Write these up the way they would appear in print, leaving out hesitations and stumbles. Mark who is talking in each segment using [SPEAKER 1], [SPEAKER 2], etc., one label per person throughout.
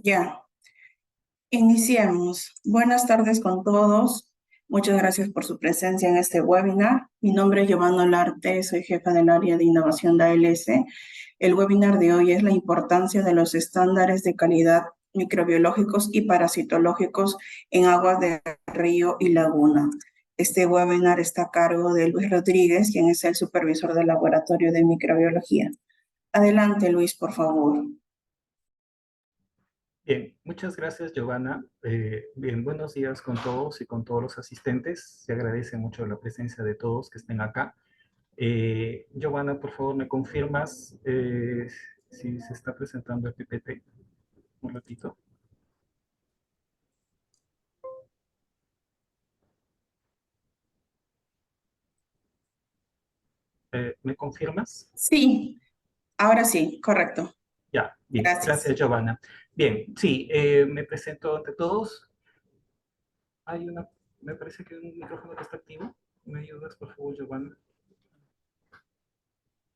[SPEAKER 1] Ya, iniciemos. Buenas tardes con todos. Muchas gracias por su presencia en este webinar. Mi nombre es Giovanna Olarte, soy jefa del área de innovación de ALS. El webinar de hoy es la importancia de los estándares de calidad microbiológicos y parasitológicos en aguas de río y laguna. Este webinar está a cargo de Luis Rodríguez, quien es el supervisor del laboratorio de microbiología. Adelante, Luis, por favor.
[SPEAKER 2] Bien, muchas gracias, Giovanna. Bien, buenos días con todos y con todos los asistentes. Se agradece mucho la presencia de todos que estén acá. Giovanna, por favor, ¿me confirmas si se está presentando el PPT? Un ratito. ¿Me confirmas?
[SPEAKER 1] Sí, ahora sí, correcto.
[SPEAKER 2] Ya, bien,
[SPEAKER 1] Gracias.
[SPEAKER 2] gracias, Giovanna. Bien, sí, me presento ante todos. Me parece que hay un micrófono que está activo. ¿Me ayudas, por favor, Giovanna?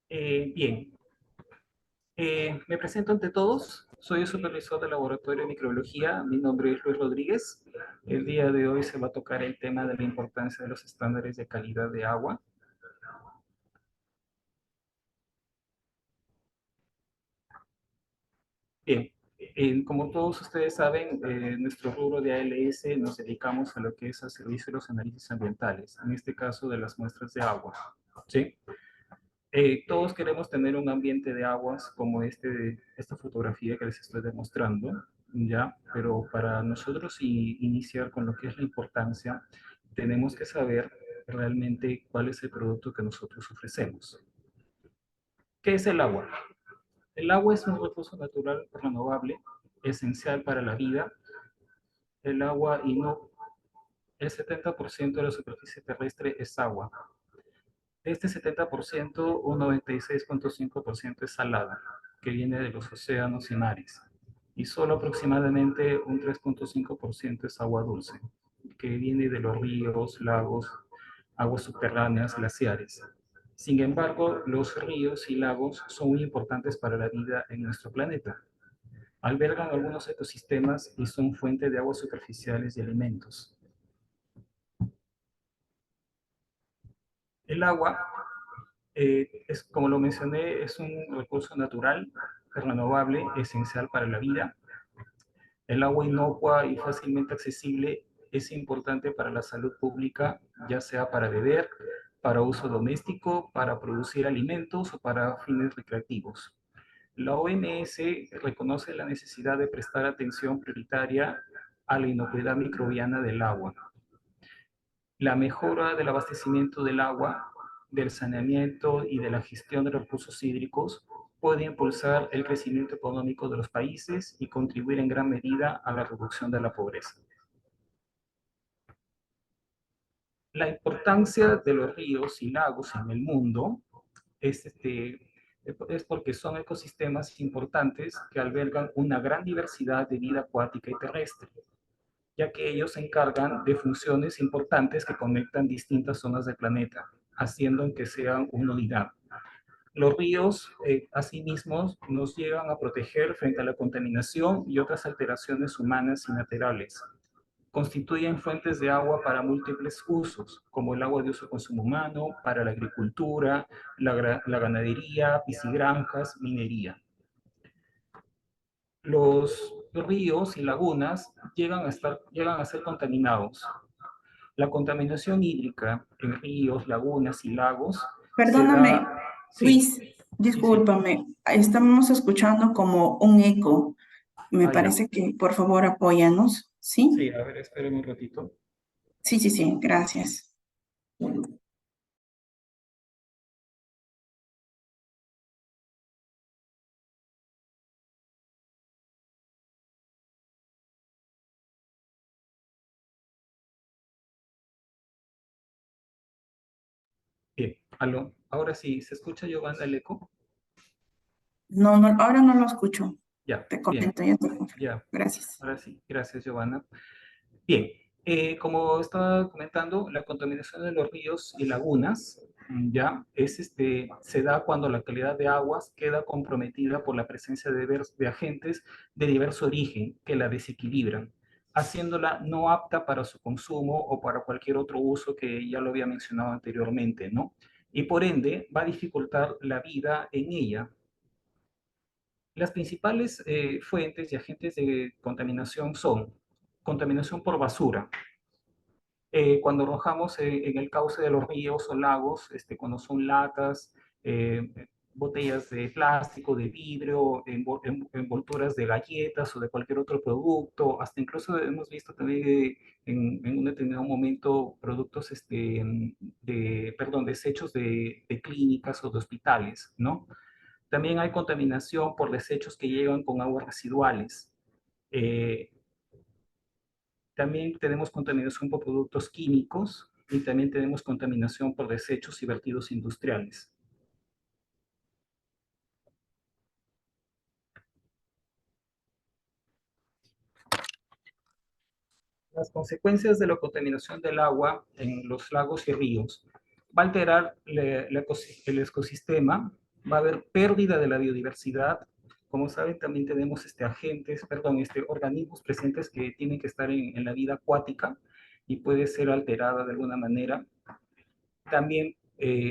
[SPEAKER 2] Bien, me presento ante todos. Soy el supervisor del laboratorio de microbiología. Mi nombre es Luis Rodríguez. El día de hoy se va a tocar el tema de la importancia de los estándares de calidad de agua. Bien, como todos ustedes saben, nuestro rubro de ALS nos dedicamos a lo que es al servicio de los análisis ambientales, en este caso de las muestras de agua. ¿Sí? Todos queremos tener un ambiente de aguas como esta fotografía que les estoy demostrando, ¿ya? Pero para nosotros iniciar con lo que es la importancia, tenemos que saber realmente cuál es el producto que nosotros ofrecemos. ¿Qué es el agua? El agua es un recurso natural renovable, esencial para la vida. El agua y no, el 70% de la superficie terrestre es agua. De este 70%, un 96,5% es salada, que viene de los océanos y mares. Y solo aproximadamente un 3,5% es agua dulce, que viene de los ríos, lagos, aguas subterráneas, glaciares. Sin embargo, los ríos y lagos son muy importantes para la vida en nuestro planeta. Albergan algunos ecosistemas y son fuente de aguas superficiales y alimentos. El agua como lo mencioné, es un recurso natural, renovable, esencial para la vida. El agua inocua y fácilmente accesible es importante para la salud pública, ya sea para beber, para uso doméstico, para producir alimentos o para fines recreativos. La OMS reconoce la necesidad de prestar atención prioritaria a la inocuidad microbiana del agua. La mejora del abastecimiento del agua, del saneamiento y de la gestión de los recursos hídricos puede impulsar el crecimiento económico de los países y contribuir en gran medida a la reducción de la pobreza. La importancia de los ríos y lagos en el mundo es, es porque son ecosistemas importantes que albergan una gran diversidad de vida acuática y terrestre, ya que ellos se encargan de funciones importantes que conectan distintas zonas del planeta, haciendo que sean una unidad. Los ríos, asimismo, nos llevan a proteger frente a la contaminación y otras alteraciones humanas y naturales. Constituyen fuentes de agua para múltiples usos, como el agua de uso de consumo humano, para la agricultura, la ganadería, piscigranjas, minería. Los ríos y lagunas llegan a ser contaminados. La contaminación hídrica en ríos, lagunas y lagos se
[SPEAKER 1] Perdóname,
[SPEAKER 2] da... Sí,
[SPEAKER 1] Luis,
[SPEAKER 2] sí, sí.
[SPEAKER 1] discúlpame. Estamos escuchando como un eco. Me
[SPEAKER 2] Ah, ya.
[SPEAKER 1] parece que, por favor, apóyanos.
[SPEAKER 2] Sí,
[SPEAKER 1] ¿Sí?
[SPEAKER 2] a ver, espérenme un ratito.
[SPEAKER 1] Sí, sí, sí, gracias.
[SPEAKER 2] Bien, aló. Ahora sí, ¿se escucha, Giovanna, el eco?
[SPEAKER 1] No, no, ahora no lo escucho.
[SPEAKER 2] Ya,
[SPEAKER 1] Te
[SPEAKER 2] bien,
[SPEAKER 1] comento, ya te confirmo.
[SPEAKER 2] ya.
[SPEAKER 1] Gracias.
[SPEAKER 2] Ahora sí, gracias, Giovanna. Bien, Como estaba comentando, la contaminación de los ríos y lagunas ya se da cuando la calidad de aguas queda comprometida por la presencia de agentes de diverso origen que la desequilibran, haciéndola no apta para su consumo o para cualquier otro uso que ya lo había mencionado anteriormente, ¿no? Y por ende va a dificultar la vida en ella. Las principales fuentes y agentes de contaminación son contaminación por basura, cuando arrojamos en el cauce de los ríos o lagos, cuando son latas, eh, botellas de plástico, de vidrio, envolturas de galletas o de cualquier otro producto, hasta incluso hemos visto también en un determinado momento productos, desechos de clínicas o de hospitales, ¿no? También hay contaminación por desechos que llegan con aguas residuales. Eh, También tenemos contaminación por productos químicos y también tenemos contaminación por desechos y vertidos industriales. Las consecuencias de la contaminación del agua en los lagos y ríos va a alterar el ecosistema, va a haber pérdida de la biodiversidad. Como saben, también tenemos organismos presentes que tienen que estar en la vida acuática y puede ser alterada de alguna manera. También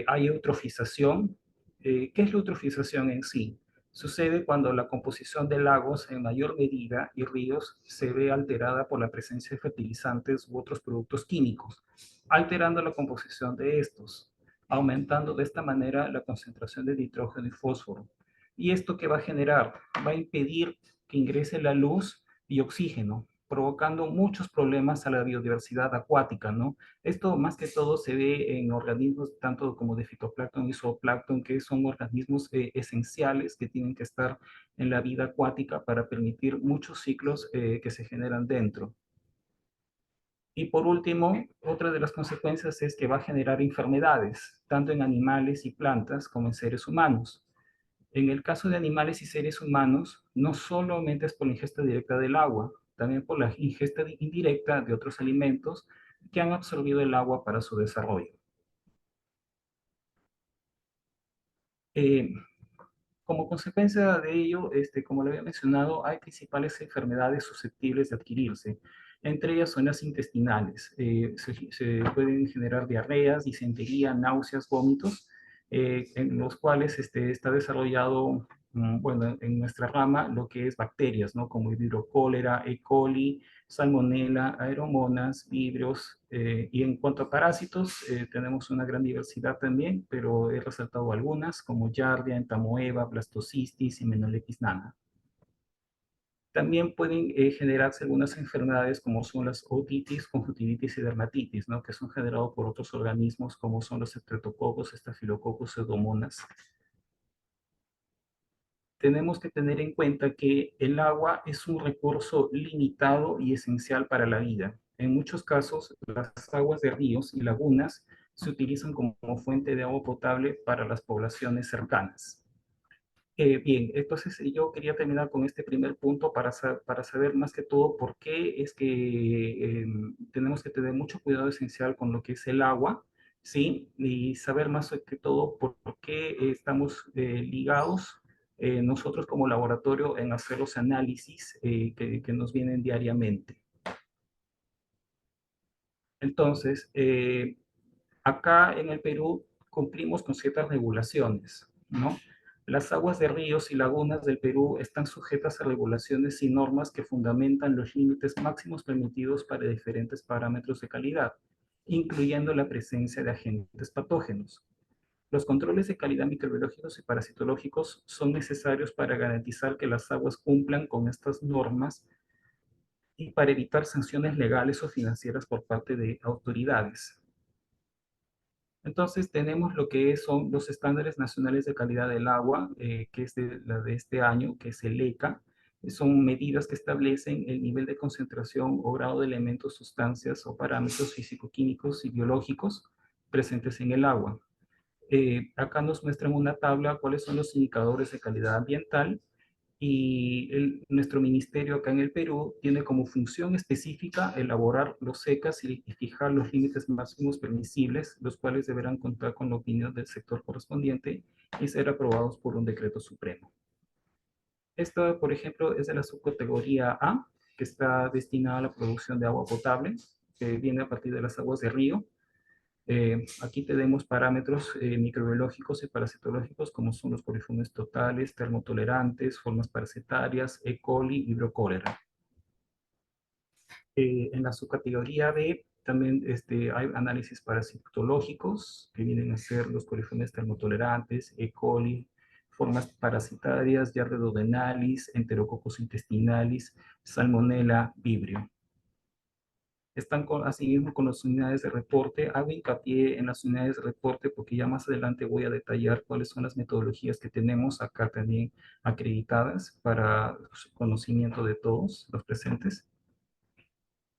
[SPEAKER 2] hay eutrofización. ¿Qué es la eutrofización en sí? Sucede cuando la composición de lagos en mayor medida y ríos se ve alterada por la presencia de fertilizantes u otros productos químicos, alterando la composición de estos, aumentando de esta manera la concentración de nitrógeno y fósforo. ¿Y esto qué va a generar? Va a impedir que ingrese la luz y oxígeno, provocando muchos problemas a la biodiversidad acuática, ¿no? Esto más que todo se ve en organismos tanto como de fitoplancton y zooplancton, que son organismos esenciales que tienen que estar en la vida acuática para permitir muchos ciclos que se generan dentro. Y por último, otra de las consecuencias es que va a generar enfermedades, tanto en animales y plantas como en seres humanos. En el caso de animales y seres humanos, no solamente es por la ingesta directa del agua, también por la ingesta indirecta de otros alimentos que han absorbido el agua para su desarrollo. Eh, Como consecuencia de ello, como le había mencionado, hay principales enfermedades susceptibles de adquirirse. Entre ellas son las intestinales. Se pueden generar diarreas, disentería, náuseas, vómitos, en los cuales está desarrollado, bueno, en nuestra rama, lo que es bacterias, ¿no? Como el hidrocólera, E. coli, salmonella, aeromonas, vibrios. Y en cuanto a parásitos, tenemos una gran diversidad también, pero he resaltado algunas, como Giardia, Entamoeba, Blastocystis y Menolechis nana. También pueden generarse algunas enfermedades como son las otitis, conjuntivitis y dermatitis, ¿no? Que son generados por otros organismos como son los estreptococos, estafilococos, pseudomonas. Tenemos que tener en cuenta que el agua es un recurso limitado y esencial para la vida. En muchos casos, las aguas de ríos y lagunas se utilizan como fuente de agua potable para las poblaciones cercanas. Bien, entonces yo quería terminar con este primer punto para saber más que todo por qué es que tenemos que tener mucho cuidado esencial con lo que es el agua, ¿sí? Y saber más que todo por qué estamos ligados nosotros como laboratorio en hacer los análisis que nos vienen diariamente. Entonces, acá en el Perú cumplimos con ciertas regulaciones, ¿no? Las aguas de ríos y lagunas del Perú están sujetas a regulaciones y normas que fundamentan los límites máximos permitidos para diferentes parámetros de calidad, incluyendo la presencia de agentes patógenos. Los controles de calidad microbiológicos y parasitológicos son necesarios para garantizar que las aguas cumplan con estas normas y para evitar sanciones legales o financieras por parte de autoridades. Entonces tenemos lo que son los estándares nacionales de calidad del agua, que es la de este año, que es el ECA. Son medidas que establecen el nivel de concentración o grado de elementos, sustancias o parámetros físico-químicos y biológicos presentes en el agua. Acá nos muestran una tabla cuáles son los indicadores de calidad ambiental y nuestro ministerio acá en el Perú tiene como función específica elaborar los SECAS y fijar los límites máximos permisibles, los cuales deberán contar con la opinión del sector correspondiente y ser aprobados por un decreto supremo. Esta, por ejemplo, es de la subcategoría A, que está destinada a la producción de agua potable, que viene a partir de las aguas de río. Aquí tenemos parámetros microbiológicos y parasitológicos como son los coliformes totales, termotolerantes, formas parasitarias, E. coli, vibrio-cólera. En la subcategoría B también hay análisis parasitológicos que vienen a ser los coliformes termotolerantes, E. coli, formas parasitarias, Yardia duodenalis, Enterococcus intestinalis, Salmonella, vibrio. Están asimismo con las unidades de reporte. Hago hincapié en las unidades de reporte porque ya más adelante voy a detallar cuáles son las metodologías que tenemos acá también acreditadas para conocimiento de todos los presentes.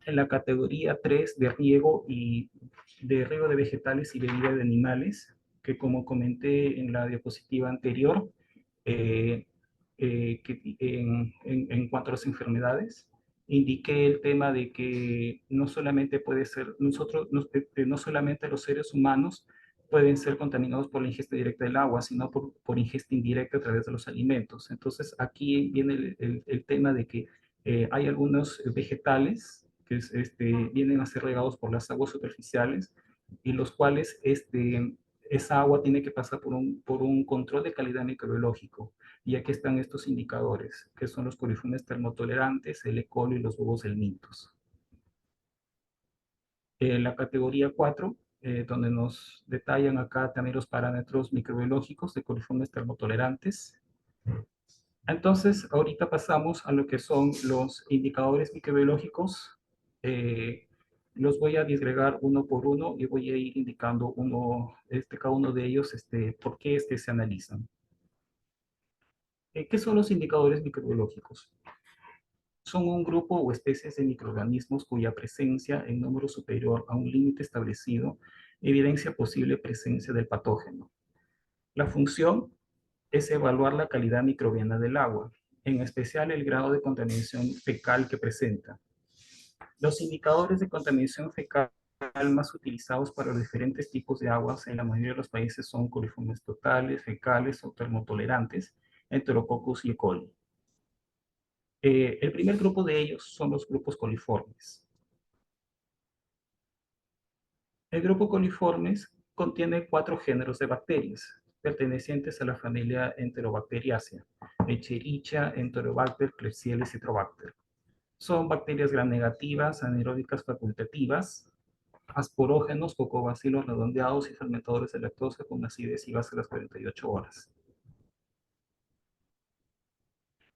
[SPEAKER 2] En la categoría 3 de riego de vegetales y bebida de animales, que como comenté en la diapositiva anterior, eh, en cuanto a las enfermedades, indiqué el tema de que no solamente puede ser, no solamente los seres humanos pueden ser contaminados por la ingesta directa del agua, sino por ingesta indirecta a través de los alimentos. Entonces, aquí viene el tema de que hay algunos vegetales que vienen a ser regados por las aguas superficiales y los cuales esa agua tiene que pasar por un control de calidad microbiológico. Y aquí están estos indicadores, que son los coliformes termotolerantes, el E. coli y los huevos helmintos. La categoría 4, donde nos detallan acá también los parámetros microbiológicos de coliformes termotolerantes. Entonces, ahorita pasamos a lo que son los indicadores microbiológicos. Eh, los voy a disgregar uno por uno y voy a ir indicando cada uno de ellos por qué se analizan. ¿Qué son los indicadores microbiológicos? Son un grupo o especies de microorganismos cuya presencia en número superior a un límite establecido evidencia posible presencia del patógeno. La función es evaluar la calidad microbiana del agua, en especial el grado de contaminación fecal que presenta. Los indicadores de contaminación fecal más utilizados para los diferentes tipos de aguas en la mayoría de los países son coliformes totales, fecales o termotolerantes, Enterococcus y E. coli. El primer grupo de ellos son los grupos coliformes. El grupo coliformes contiene 4 géneros de bacterias pertenecientes a la familia Enterobacteriaceae, Echerichia, Enterobacter, Klebsiella y Citrobacter. Son bacterias gram negativas, anaeróbicas facultativas, asporógenos, cocobacilos redondeados y fermentadores de lactosa con acidez y base a las 48 horas.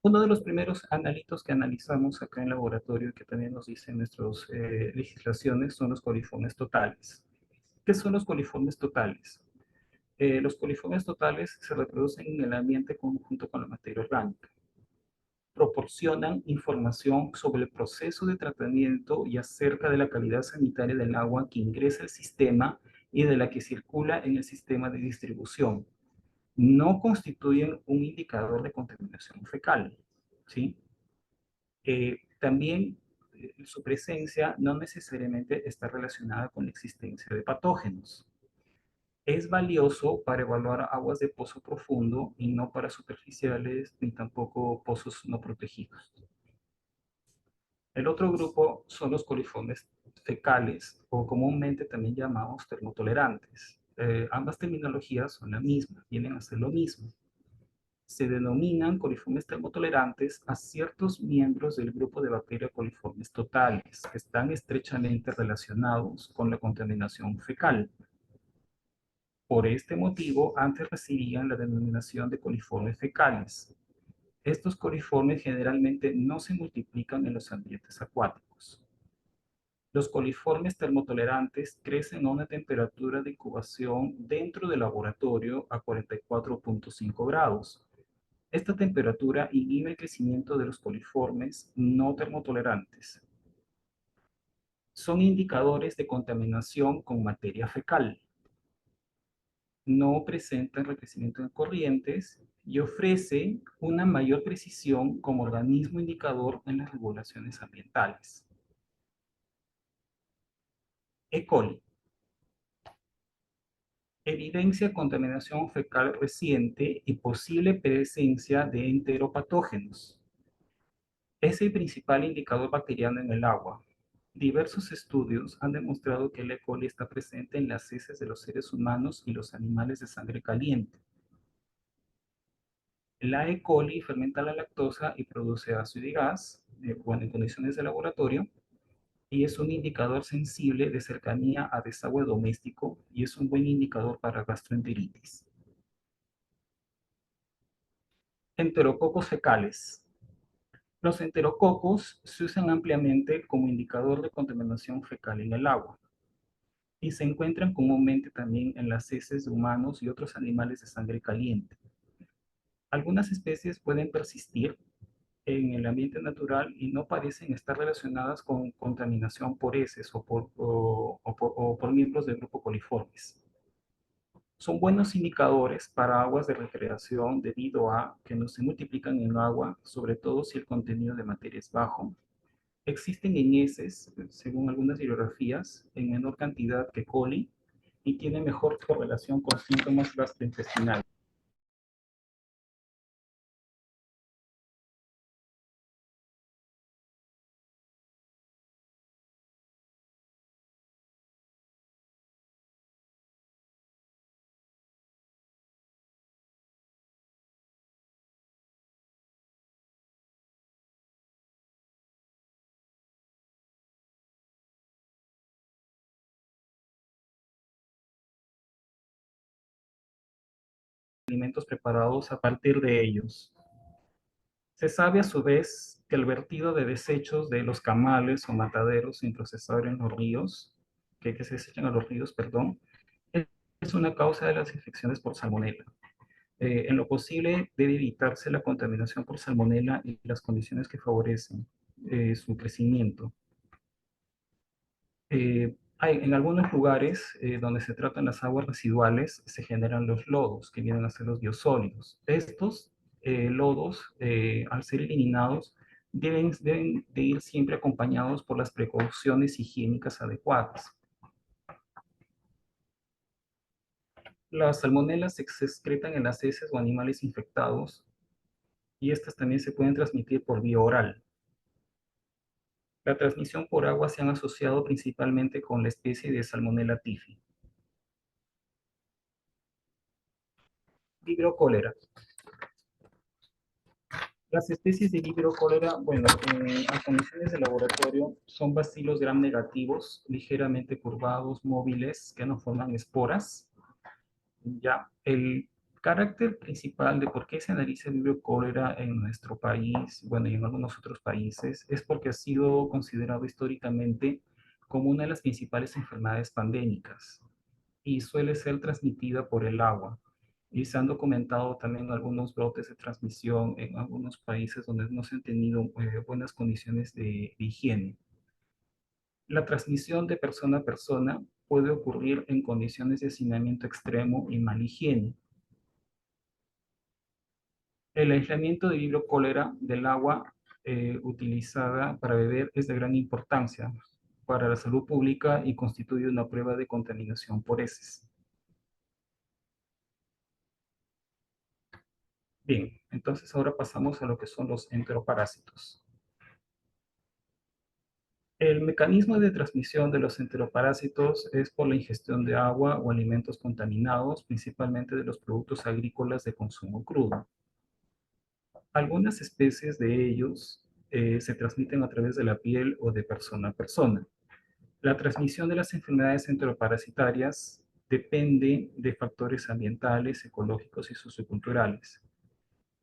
[SPEAKER 2] Uno de los primeros analitos que analizamos acá en laboratorio, que también nos dicen nuestras legislaciones, son los coliformes totales. ¿Qué son los coliformes totales? Los coliformes totales se reproducen en el ambiente junto con la materia orgánica. Proporcionan información sobre el proceso de tratamiento y acerca de la calidad sanitaria del agua que ingresa al sistema y de la que circula en el sistema de distribución. No constituyen un indicador de contaminación fecal, ¿sí? También su presencia no necesariamente está relacionada con la existencia de patógenos. Es valioso para evaluar aguas de pozo profundo y no para superficiales ni tampoco pozos no protegidos. El otro grupo son los coliformes fecales o comúnmente también llamados termotolerantes. Ambas terminologías son la misma, vienen a ser lo mismo. Se denominan coliformes termotolerantes a ciertos miembros del grupo de bacterias coliformes totales que están estrechamente relacionados con la contaminación fecal. Por este motivo, antes recibían la denominación de coliformes fecales. Estos coliformes generalmente no se multiplican en los ambientes acuáticos. Los coliformes termotolerantes crecen a una temperatura de incubación dentro del laboratorio a 44.5 grados. Esta temperatura inhibe el crecimiento de los coliformes no termotolerantes. Son indicadores de contaminación con materia fecal. no presenta enriquecimiento en corrientes y ofrece una mayor precisión como organismo indicador en las regulaciones ambientales. E. coli. Evidencia contaminación fecal reciente y posible presencia de enteropatógenos. Es el principal indicador bacteriano en el agua. Diversos estudios han demostrado que el E. coli está presente en las heces de los seres humanos y los animales de sangre caliente. La E. coli fermenta la lactosa y produce ácido y gas, en condiciones de laboratorio, y es un indicador sensible de cercanía a desagüe doméstico y es un buen indicador para gastroenteritis. Enterococos fecales. Los enterococos se usan ampliamente como indicador de contaminación fecal en el agua y se encuentran comúnmente también en las heces de humanos y otros animales de sangre caliente. Algunas especies pueden persistir en el ambiente natural y no parecen estar relacionadas con contaminación por heces o por miembros del grupo coliformes. Son buenos indicadores para aguas de recreación debido a que no se multiplican en agua, sobre todo si el contenido de materia es bajo. Existen en heces, según algunas bibliografías, en menor cantidad que coli y tienen mejor correlación con síntomas gastrointestinales. Alimentos preparados a partir de ellos. Se sabe a su vez que el vertido de desechos de los camales o mataderos sin procesar en los ríos, que se desechan a los ríos, perdón, es una causa de las infecciones por salmonela. En lo posible debe evitarse la contaminación por salmonela y las condiciones que favorecen su crecimiento. En algunos lugares donde se tratan las aguas residuales se generan los lodos, que vienen a ser los biosólidos. Estos lodos, al ser eliminados, deben de ir siempre acompañados por las precauciones higiénicas adecuadas. Las salmonelas se excretan en las heces o animales infectados y estas también se pueden transmitir por vía oral. La transmisión por agua se han asociado principalmente con la especie de Salmonella typhi. Vibrio cólera. Las especies de Vibrio cólera, bueno, a condiciones de laboratorio, son bacilos gram negativos, ligeramente curvados, móviles, que no forman esporas. Ya, el carácter principal de por qué se analiza el Vibrio cólera en nuestro país, bueno, y en algunos otros países, es porque ha sido considerado históricamente como una de las principales enfermedades pandémicas y suele ser transmitida por el agua. Y se han documentado también algunos brotes de transmisión en algunos países donde no se han tenido buenas condiciones de higiene. La transmisión de persona a persona puede ocurrir en condiciones de hacinamiento extremo y mala higiene. El aislamiento de Vibrio cólera del agua utilizada para beber es de gran importancia para la salud pública y constituye una prueba de contaminación por heces. Bien, entonces ahora pasamos a lo que son los enteroparásitos. El mecanismo de transmisión de los enteroparásitos es por la ingestión de agua o alimentos contaminados, principalmente de los productos agrícolas de consumo crudo. Algunas especies de ellos se transmiten a través de la piel o de persona a persona. La transmisión de las enfermedades enteroparasitarias depende de factores ambientales, ecológicos y socioculturales.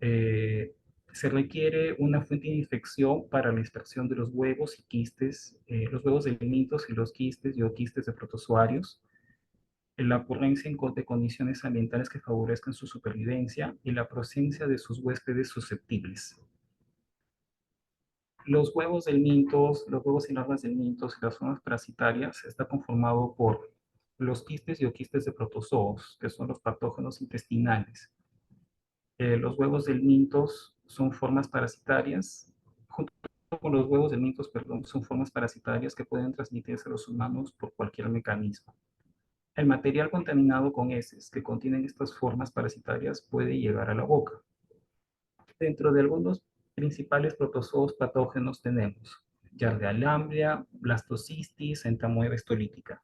[SPEAKER 2] Eh, Se requiere una fuente de infección para la extracción de los huevos y quistes, los huevos de mitos y los quistes y o quistes de protozoarios, la ocurrencia de condiciones ambientales que favorezcan su supervivencia y la presencia de sus huéspedes susceptibles. Los huevos del mintos, los huevos y larvas del mintos y las zonas parasitarias está conformado por los quistes y oquistes de protozoos, que son los patógenos intestinales. Los huevos del mintos son formas parasitarias, junto con los huevos del mintos, perdón, son formas parasitarias que pueden transmitirse a los humanos por cualquier mecanismo. El material contaminado con heces que contienen estas formas parasitarias puede llegar a la boca. Dentro de algunos principales protozoos patógenos tenemos Giardia lamblia, Blastocystis, Entamoeba histolítica.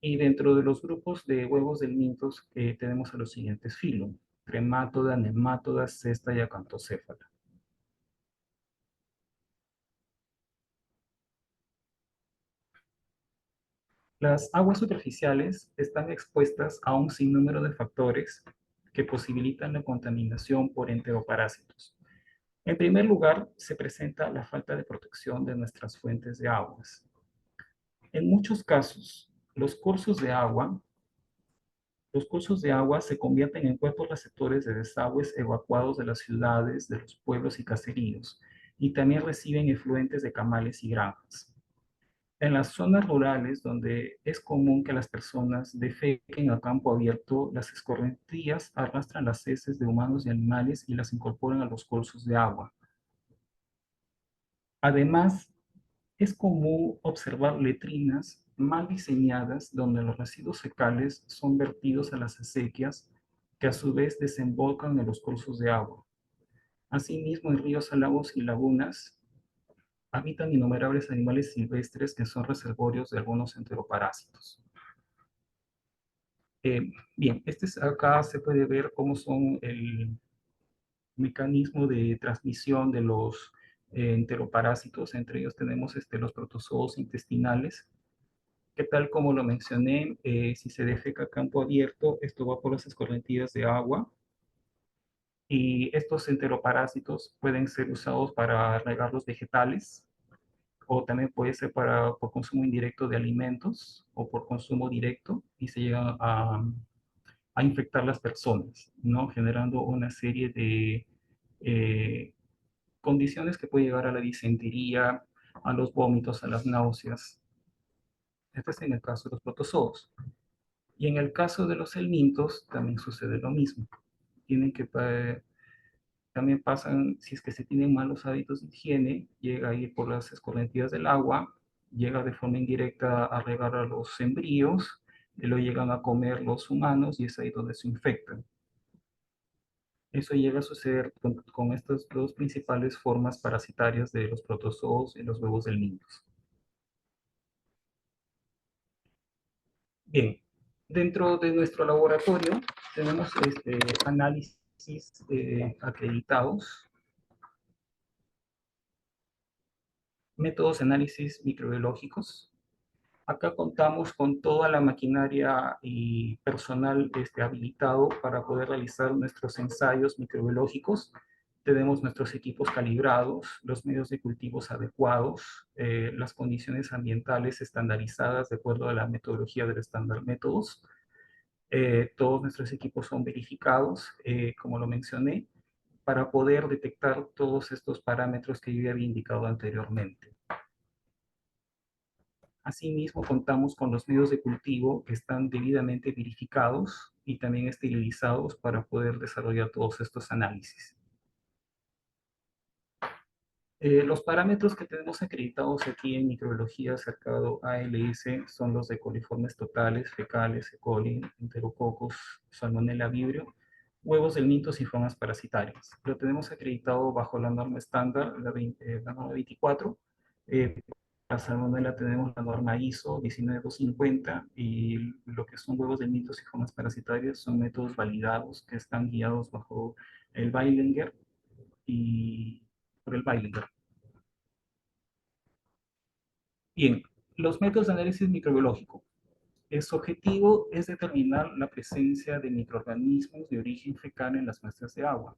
[SPEAKER 2] Y dentro de los grupos de huevos del mintos tenemos a los siguientes filos: Tremátoda, Nemátoda, Cesta y Acantocéfala. Las aguas superficiales están expuestas a un sinnúmero de factores que posibilitan la contaminación por enteroparásitos. En primer lugar, se presenta la falta de protección de nuestras fuentes de aguas. En muchos casos, los cursos de agua se convierten en cuerpos receptores de desagües evacuados de las ciudades, de los pueblos y caseríos, y también reciben efluentes de camales y granjas. En las zonas rurales, donde es común que las personas defequen a campo abierto, las escorrentías arrastran las heces de humanos y animales y las incorporan a los cursos de agua. Además, es común observar letrinas mal diseñadas donde los residuos fecales son vertidos a las acequias que a su vez desembocan en los cursos de agua. Asimismo, en ríos, lagos y lagunas habitan innumerables animales silvestres que son reservorios de algunos enteroparásitos. Bien, acá se puede ver cómo son el mecanismo de transmisión de los enteroparásitos. Entre ellos tenemos los protozoos intestinales, que tal como lo mencioné, si se defeca a campo abierto, esto va por las escorrentías de agua, y estos enteroparásitos pueden ser usados para regar los vegetales, o también puede ser por consumo indirecto de alimentos o por consumo directo, y se llegan a infectar las personas, ¿no? Generando una serie de eh, condiciones que puede llevar a la disentería, a los vómitos, a las náuseas. Este es en el caso de los protozoos. Y en el caso de los helmintos también sucede lo mismo. Tienen que, también pasan, si es que se tienen malos hábitos de higiene, llega a ir por las escorrentías del agua, llega de forma indirecta a regar a los embrios, y lo llegan a comer los humanos y es ahí donde se infectan. Eso llega a suceder con estas dos principales formas parasitarias de los protozoos y los huevos del mintos. Bien, dentro de nuestro laboratorio tenemos análisis acreditados, métodos de análisis microbiológicos. Acá contamos con toda la maquinaria y personal habilitado para poder realizar nuestros ensayos microbiológicos. Tenemos nuestros equipos calibrados, los medios de cultivos adecuados, las condiciones ambientales estandarizadas de acuerdo a la metodología del estándar métodos. Todos nuestros equipos son verificados, como lo mencioné, para poder detectar todos estos parámetros que yo ya había indicado anteriormente. Asimismo, contamos con los medios de cultivo que están debidamente verificados y también esterilizados para poder desarrollar todos estos análisis. Los parámetros que tenemos acreditados aquí en microbiología cercado a ALS son los de coliformes totales, fecales, E. coli, enterococos, salmonella vibrio, huevos del mintos y formas parasitarias. Lo tenemos acreditado bajo la norma estándar, la norma 24. La salmonella tenemos la norma ISO 19250, y lo que son huevos de mitos y formas parasitarias son métodos validados que están guiados bajo el Beilinger y por el Beilinger. Bien, los métodos de análisis microbiológico. Su objetivo es determinar la presencia de microorganismos de origen fecal en las muestras de agua.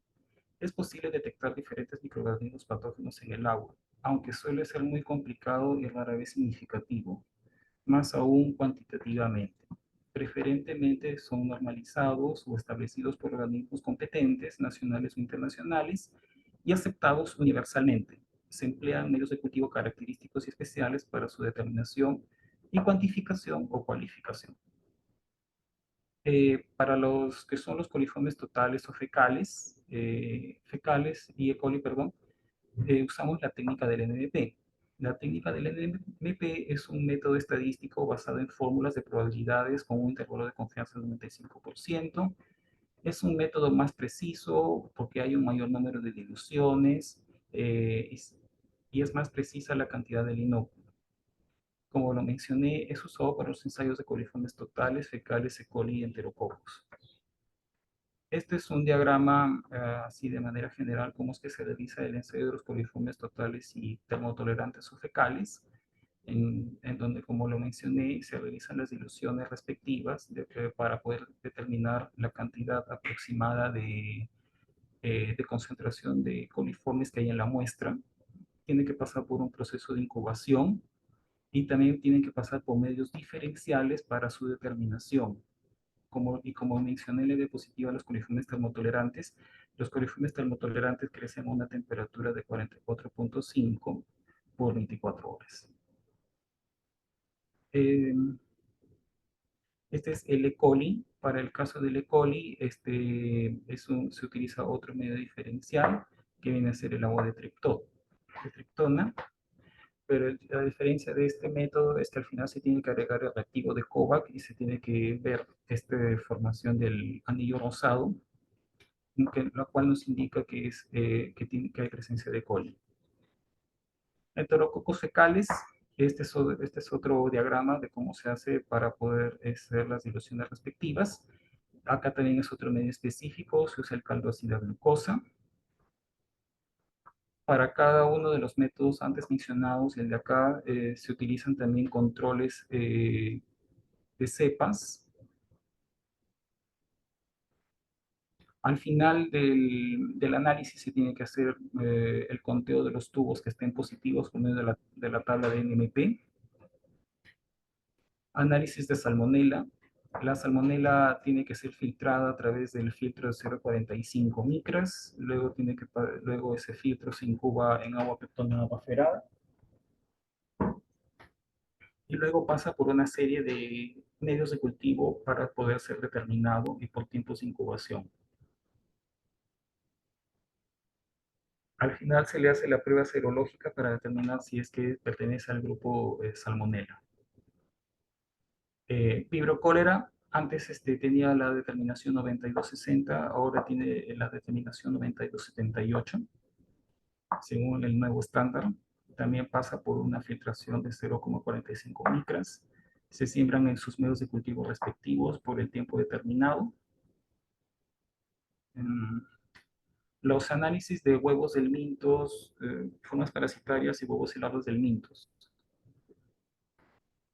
[SPEAKER 2] Es posible detectar diferentes microorganismos patógenos en el agua, aunque suele ser muy complicado y rara vez significativo, más aún cuantitativamente. Preferentemente son normalizados o establecidos por organismos competentes, nacionales o internacionales, y aceptados universalmente. Se emplean medios de cultivo característicos y especiales para su determinación, y cuantificación o cualificación. Para los que son los coliformes totales o fecales, fecales y E. coli, perdón, usamos la técnica del NMP. La técnica del NMP es un método estadístico basado en fórmulas de probabilidades con un intervalo de confianza del 95%. Es un método más preciso porque hay un mayor número de diluciones y es más precisa la cantidad del inocuo. Como lo mencioné, es usado para los ensayos de coliformes totales, fecales, E. coli y enterococos. Este es un diagrama, así de manera general, cómo es que se realiza el ensayo de los coliformes totales y termotolerantes o fecales, en donde, como lo mencioné, se realizan las diluciones respectivas para poder determinar la cantidad aproximada de concentración de coliformes que hay en la muestra. Tiene que pasar por un proceso de incubación y también tienen que pasar por medios diferenciales para su determinación. Como mencioné en la diapositiva, los coliformes termotolerantes crecen a una temperatura de 44.5 por 24 horas. Eh, Este es el E. coli. Para el caso del E. coli, se utiliza otro medio diferencial, que viene a ser el agua de triptona, pero la diferencia de este método es que al final se tiene que agregar el reactivo de Kovac y se tiene que ver esta formación del anillo rosado, la cual nos indica que hay presencia de E. coli. Enterococos fecales, este es otro diagrama de cómo se hace para poder hacer las diluciones respectivas. Acá también es otro medio específico, se usa el caldo ácido de glucosa. Para cada uno de los métodos antes mencionados, el de acá, se utilizan también controles de cepas. Al final del análisis se tiene que hacer el conteo de los tubos que estén positivos por medio de la tabla de NMP. Análisis de salmonela. La salmonela tiene que ser filtrada a través del filtro de 0,45 micras. Luego ese filtro se incuba en agua peptona baferada. Y luego pasa por una serie de medios de cultivo para poder ser determinado y por tiempos de incubación. Al final se le hace la prueba serológica para determinar si es que pertenece al grupo Salmonella. Vibrio cólera, antes tenía la determinación 9260, ahora tiene la determinación 9278, según el nuevo estándar. También pasa por una filtración de 0,45 micras. Se siembran en sus medios de cultivo respectivos por el tiempo determinado. Los análisis de huevos del mintos, formas parasitarias y huevos helados del mintos.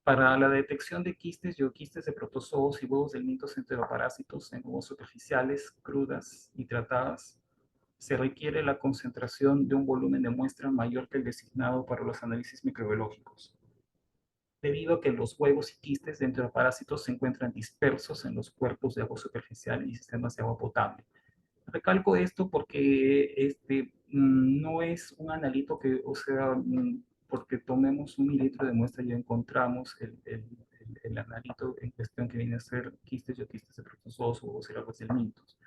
[SPEAKER 2] Para la detección de quistes, quistes de protozoos y huevos del mintos enteroparásitos en huevos superficiales, crudas y tratadas, se requiere la concentración de un volumen de muestra mayor que el designado para los análisis microbiológicos, debido a que los huevos y quistes de enteroparásitos se encuentran dispersos en los cuerpos de agua superficial y sistemas de agua potable. Recalco esto porque no es un analito que, o sea, porque tomemos 1 mililitro de muestra y ya encontramos el analito en cuestión que viene a ser quistes y quistes de protozoos o ceráceas del mintos.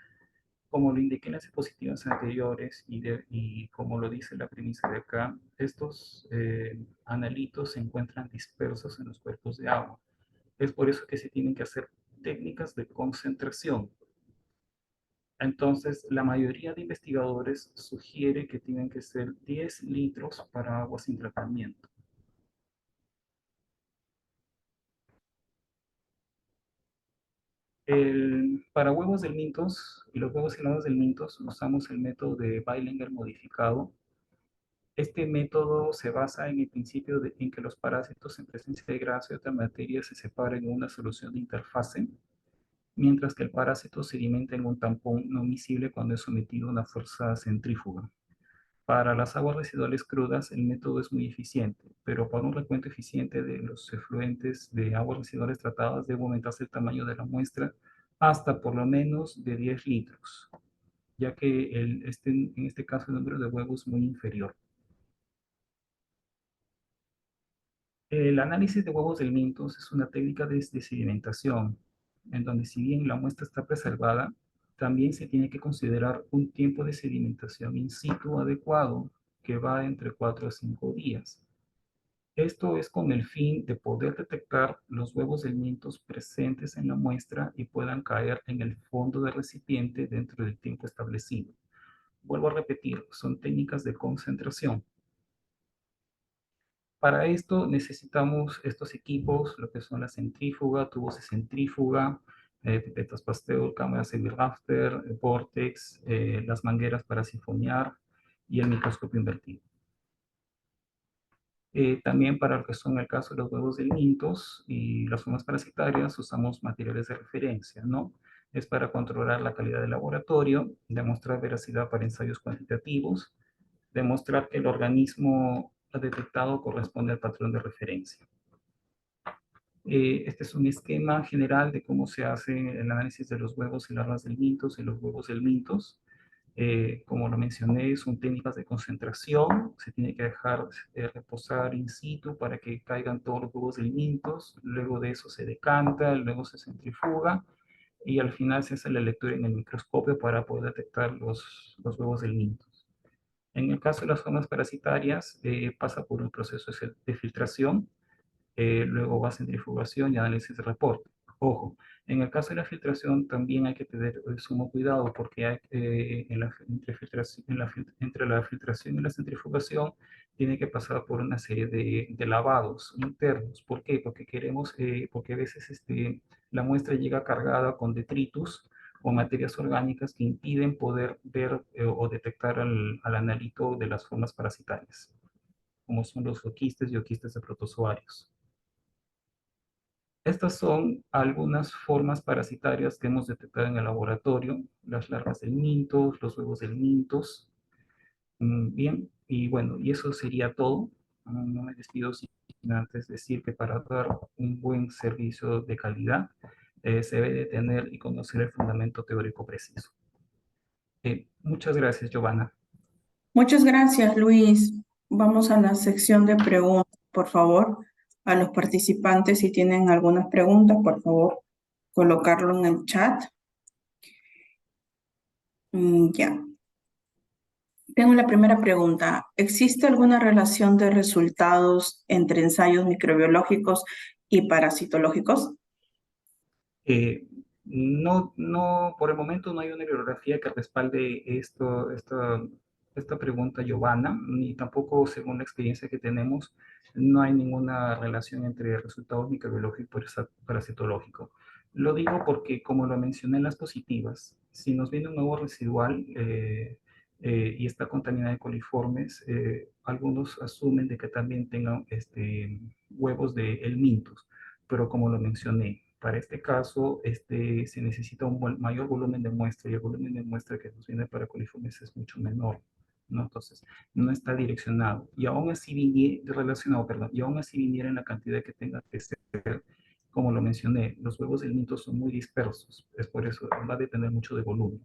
[SPEAKER 2] Como lo indiqué en las diapositivas anteriores y como lo dice la premisa de acá, estos analitos se encuentran dispersos en los cuerpos de agua. Es por eso que se tienen que hacer técnicas de concentración. Entonces, la mayoría de investigadores sugiere que tienen que ser 10 litros para agua sin tratamiento. Para huevos del Mintos y los huevos helados del Mintos usamos el método de Beilinger modificado. Este método se basa en el principio en que los parásitos en presencia de grasa y otra materia se separen en una solución de interfase, mientras que el parásito se alimenta en un tampón no miscible cuando es sometido a una fuerza centrífuga. Para las aguas residuales crudas, el método es muy eficiente, pero para un recuento eficiente de los efluentes de aguas residuales tratadas debe aumentarse el tamaño de la muestra hasta por lo menos de 10 litros, ya que en este caso el número de huevos es muy inferior. El análisis de huevos del Mintos es una técnica de sedimentación, en donde si bien la muestra está preservada, también se tiene que considerar un tiempo de sedimentación in situ adecuado, que va entre 4 a 5 días. Esto es con el fin de poder detectar los huevos del Mintos presentes en la muestra y puedan caer en el fondo del recipiente dentro del tiempo establecido. Vuelvo a repetir, son técnicas de concentración. Para esto necesitamos estos equipos, lo que son la centrífuga, tubos de centrífuga, pipetas Pasteur, cámaras de Rafter, Vortex, las mangueras para sifonear y el microscopio invertido. También para lo que son el caso de los huevos de Mintos y las formas parasitarias usamos materiales de referencia, ¿no? Es para controlar la calidad del laboratorio, demostrar veracidad para ensayos cuantitativos, demostrar que el organismo detectado corresponde al patrón de referencia. Este es un esquema general de cómo se hace el análisis de los huevos y larvas del Mintos y los huevos del Mintos. Como lo mencioné, son técnicas de concentración. Se tiene que dejar reposar in situ para que caigan todos los huevos del Mintos. Luego de eso se decanta, luego se centrifuga y al final se hace la lectura en el microscopio para poder detectar los huevos del Mintos. En el caso de las formas parasitarias, pasa por un proceso de filtración, luego va a centrifugación y análisis de reporte. Ojo, en el caso de la filtración también hay que tener sumo cuidado porque hay, entre la filtración y la centrifugación tiene que pasar por una serie de lavados internos. ¿Por qué? Porque queremos, porque a veces la muestra llega cargada con detritus o materias orgánicas que impiden poder ver o detectar al analito de las formas parasitarias, como son los oquistes y oquistes de protozoarios. Estas son algunas formas parasitarias que hemos detectado en el laboratorio, las larvas del mintos, los huevos del mintos. Bien, y bueno, y eso sería todo. No me despido sin antes decir que para dar un buen servicio de calidad se debe de tener y conocer el fundamento teórico preciso. Muchas gracias, Giovanna.
[SPEAKER 1] Muchas gracias, Luis. Vamos a la sección de preguntas, por favor. A los participantes, si tienen algunas preguntas, por favor, colocarlo en el chat. Ya. Tengo la primera pregunta. ¿Existe alguna relación de resultados entre ensayos microbiológicos y parasitológicos?
[SPEAKER 2] Eh, no, no, por el momento no hay una bibliografía que respalde esta pregunta, Giovanna, ni tampoco, según la experiencia que tenemos, no hay ninguna relación entre resultados microbiológicos y parasitológicos. Lo digo porque, como lo mencioné en las positivas, si nos viene un nuevo residual y está contaminado de coliformes, algunos asumen de que también tengan huevos de helmintos, pero como lo mencioné, para este caso, se necesita un mayor volumen de muestra y el volumen de muestra que nos viene para coliformes es mucho menor, ¿no? Entonces, no está direccionado. Y aún así viniera, relacionado, perdón, y aún así viniera en la cantidad que tenga que ser, como lo mencioné, los huevos del mito son muy dispersos, es por eso va a depender mucho de volumen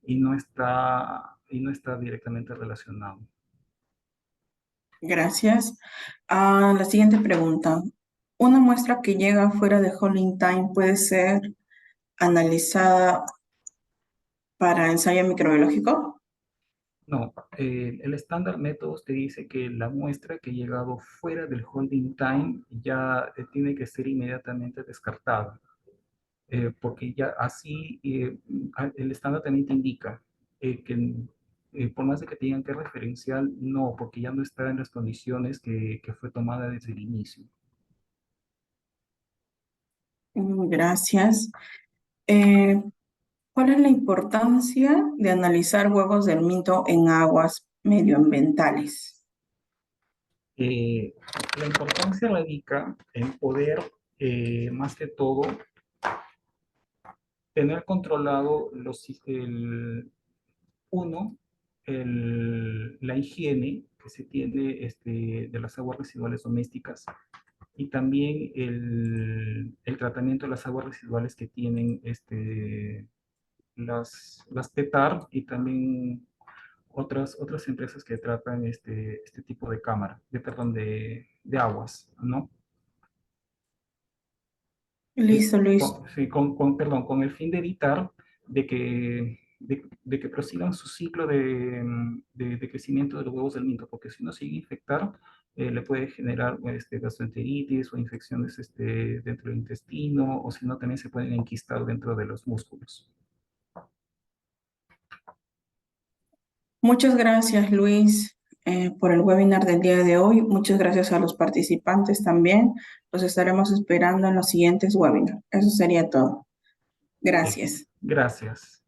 [SPEAKER 2] y no está directamente relacionado.
[SPEAKER 1] Gracias. La siguiente pregunta. ¿Una muestra que llega fuera de holding time puede ser analizada para ensayo microbiológico?
[SPEAKER 2] No, el estándar métodos te dice que la muestra que ha llegado fuera del holding time ya tiene que ser inmediatamente descartada, porque ya así el estándar también te indica que por más de que te digan que es referencial, no, porque ya no está en las condiciones que fue tomada desde el inicio.
[SPEAKER 1] Gracias. Eh, ¿Cuál es la importancia de analizar huevos del minto en aguas medioambientales?
[SPEAKER 2] Eh, la importancia radica en poder, más que todo, tener controlado uno, la higiene que se tiene de las aguas residuales domésticas y también el tratamiento de las aguas residuales que tienen las PETAR y también otras empresas que tratan este tipo de cámara, perdón, de aguas, ¿no?
[SPEAKER 1] Listo, Luis.
[SPEAKER 2] Sí, perdón, con el fin de evitar de que prosigan su ciclo de crecimiento de los huevos del nido, porque si no sigue infectar, le puede generar gastroenteritis o infecciones dentro del intestino, o si no, también se pueden enquistar dentro de los músculos.
[SPEAKER 1] Muchas gracias, Luis, por el webinar del día de hoy. Muchas gracias a los participantes también. Los estaremos esperando en los siguientes webinars. Eso sería todo.
[SPEAKER 2] Bien,
[SPEAKER 1] Gracias.
[SPEAKER 2] gracias.